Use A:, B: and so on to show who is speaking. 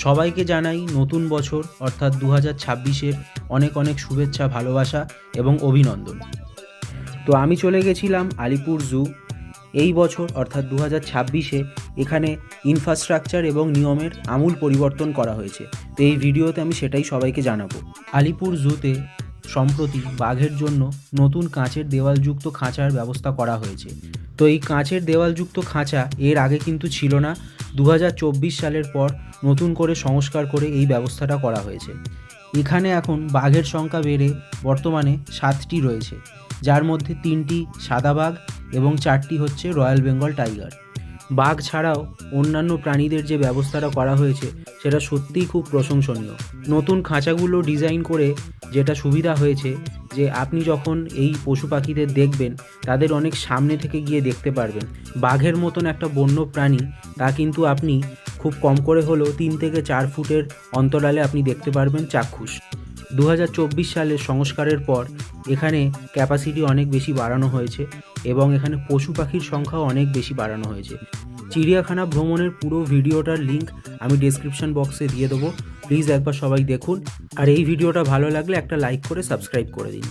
A: সবাইকে জানাই নতুন বছর অর্থাৎ 2026-এর অনেক অনেক শুভেচ্ছা, ভালোবাসা এবং অভিনন্দন। তো আমি চলে গেছিলাম আলিপুর জু। এই বছর অর্থাৎ 2026-এ এখানে ইনফ্রাস্ট্রাকচার এবং নিয়মের আমূল পরিবর্তন করা হয়েছে। তো এই ভিডিওতে আমি সেটাই সবাইকে জানাবো। আলিপুর জুতে সম্প্রতি বাঘের জন্য নতুন কাঁচের দেওয়ালযুক্ত খাঁচার ব্যবস্থা করা হয়েছে। তো এই কাঁচের দেওয়ালযুক্ত খাঁচা এর আগে কিন্তু ছিল না। 2024 সালের পর নতুন করে সংস্কার করে এই ব্যবস্থাটা করা হয়েছে। এখানে এখন বাঘের সংখ্যা বেড়ে বর্তমানে 7টি রয়েছে, যার মধ্যে 3টি সাদা বাঘ এবং 4টি হচ্ছে রয়্যাল বেঙ্গল টাইগার। বাঘ ছাড়াও অন্যান্য প্রাণীদের যে ব্যবস্থাটা করা হয়েছে সেটা সত্যিই খুব প্রশংসনীয়। নতুন খাঁচাগুলো ডিজাইন করে যেটা সুবিধা হয়েছে যে আপনি যখন এই পশু পাখিদের দেখবেন তাদের অনেক সামনে থেকে গিয়ে দেখতে পারবেন। বাঘের মতন একটা বন্য প্রাণী তা কিন্তু আপনি খুব কম করে হলেও 3 থেকে 4 ফুটের অন্তরালে আপনি দেখতে পারবেন চাক্ষুষ। 2024 সালের সংস্কারের পর এখানে ক্যাপাসিটি অনেক বেশি বাড়ানো হয়েছে এবং এখানে পশু পাখির সংখ্যাও অনেক বেশি বাড়ানো হয়েছে। চিড়িয়াখানা ভ্রমণের পুরো ভিডিওটার লিঙ্ক আমি ডেসক্রিপশন বক্সে দিয়ে দেবো, প্লিজ একবার সবাই দেখুন। আর এই ভিডিওটা ভালো লাগলে একটা লাইক করে সাবস্ক্রাইব করে দিন।